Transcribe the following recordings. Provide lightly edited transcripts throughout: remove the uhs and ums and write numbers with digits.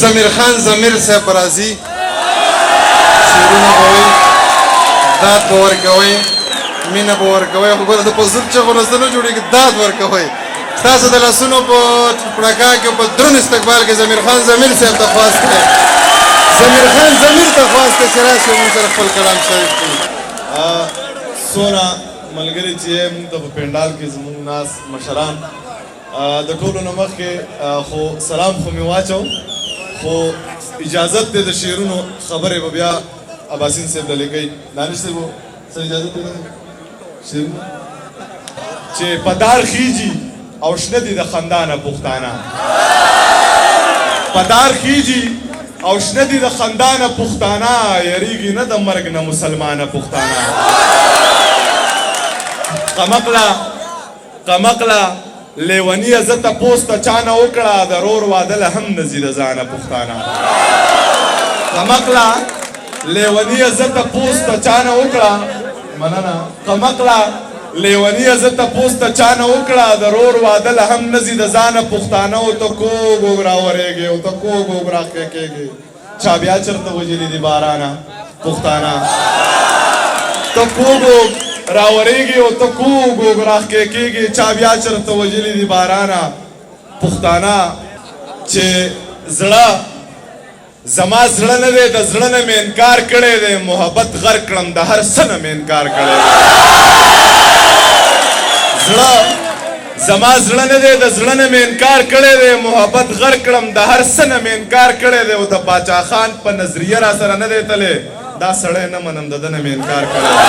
ضمیر خان ضمیر صاحب راځي شعرونه به وایي داد به ورکوئ مینه به ورکوئ خو ګوره د په زور چغو نه نه جوړېږي داد ورکوئ ستاسو د لاسونو په پړکا کې په دروند استقبال کې ضمیر خان ضمیر صاحب ته خواست دی ضمیر خان ضمیر ته خواست دی چې راشي موږ سره خپل کلام شریک کړي څونه ملګري چې موږ ته په پنډال کې زموږ ناس مشران د ټولو نه مخکې خو سلام خو مې واچو خو اجازت دی د شعرونو خبرې به بیا عباسین صاحب ته لیکئ دانش صاحب سر اجازت دی شعرونه چې پدار خیجي او شنه دي د خندانه پښتانه پدار خیجي او شنه دي د خندانه پښتانه یریږي نه د مرګ نه مسلمانه پښتانه قمقله لیونیه زه تپوس ته چا نه وکړه د رور واده له هم نه ځي د ځانه پښتانه قمقله لیونیه زه تپوس ته چا نه وکړه مننه قمقله لیونیه زه تپوس ته چا نه وکړه د رور واده له هم نه ځي د ځانه پښتانه او ته کوږ وږ راورېږې او ته کوږ وږ راښکې کېږې چا بیا چېرته وجلي دي بارانه پښتانه ته کوږ وږ راورېږي او ته کوږ وږ راښکې کېږې چا بیا چېرته وجلي دي بارانه پښتانه چې زړه زما زړه نه دی د زړه نه مې انکار کړی دی محبت غر کړم د هر څه نه مې انکار کړی دی زما زړه نه دی د زړه نه مې انکار کړی دی محبت غر کړم د هر څه نه مې انکار کړی دی او د باچا خان په نظریه را سره نه دی تللی دا سړی نه منم د ده نه مې انکار کړی دی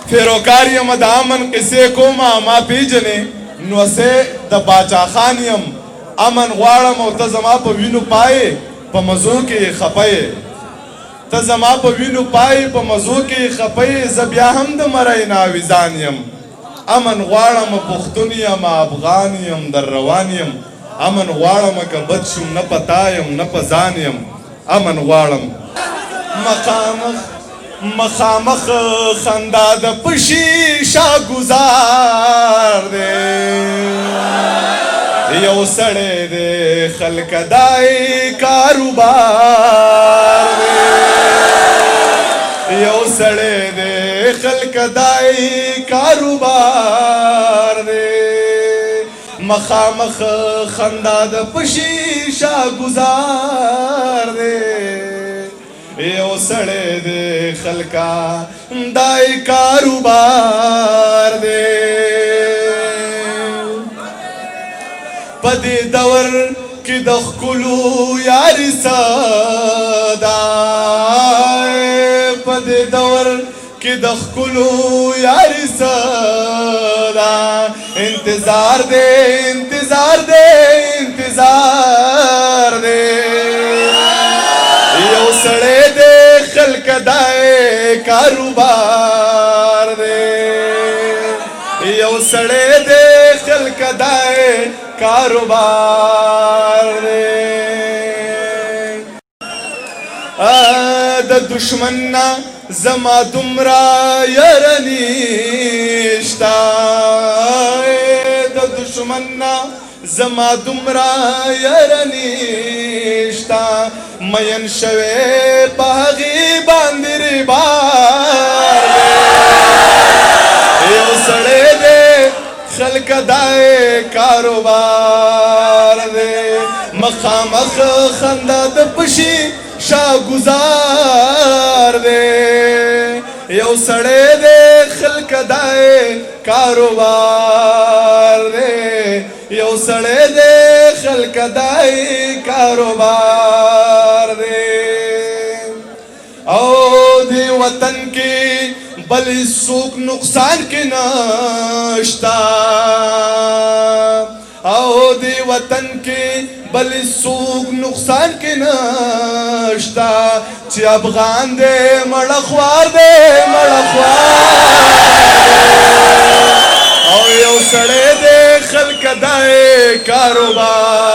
فیروکار یم د امن قصې کومه ما پیژنې نو سه د باچا خان یم امن غواړم او ته زما په وینو پایې په مزو کې خپې ته زما په وینو پایې په مزو کې خپې زه بیا هم د مرۍ ناویزان یم امن غواړم پښتون یم افغان یم در روان یم امن غواړم که بد شم نه په تا یم نه په ځان یم امن غواړم مخامخ خندا د پشیشه ګزار دی یو سړی دی خلک دای کاروبار دی یو سړی دی خلک دای کاروبار دی مخامخ خندا د پشیشه ګزار دی یو سړی دی خلکا دای کاروبار دی په دې دور کې د ښکلو یاري صدا په دې دور کې د ښکلو یاري صدا انتظار دی انتظار دی انتظار دی یو سړی دی خلک دای کاروبار دی یو سړی دی خلک دای کاروبار دی د دشمن نه زما دومره یره نیشته د دشمن نه زما دومره یره نیشته مین شوی په هغې باندې ریبار دی یو سړی دی خلک دای کاروبار دی مخامخ خندا د پشي شاګزار دی یو سړی دی خلک دای کاروبار دی یو سړی دی خلک دای کاروبار دی او دی وطن کې بل څوک نقصان کې نشتا او دی وطن کې بل څوک نقصان کې نشتا چې افغان دی مړه خوار دی مړه خوار او یو سړی دی خلک دای کاروبار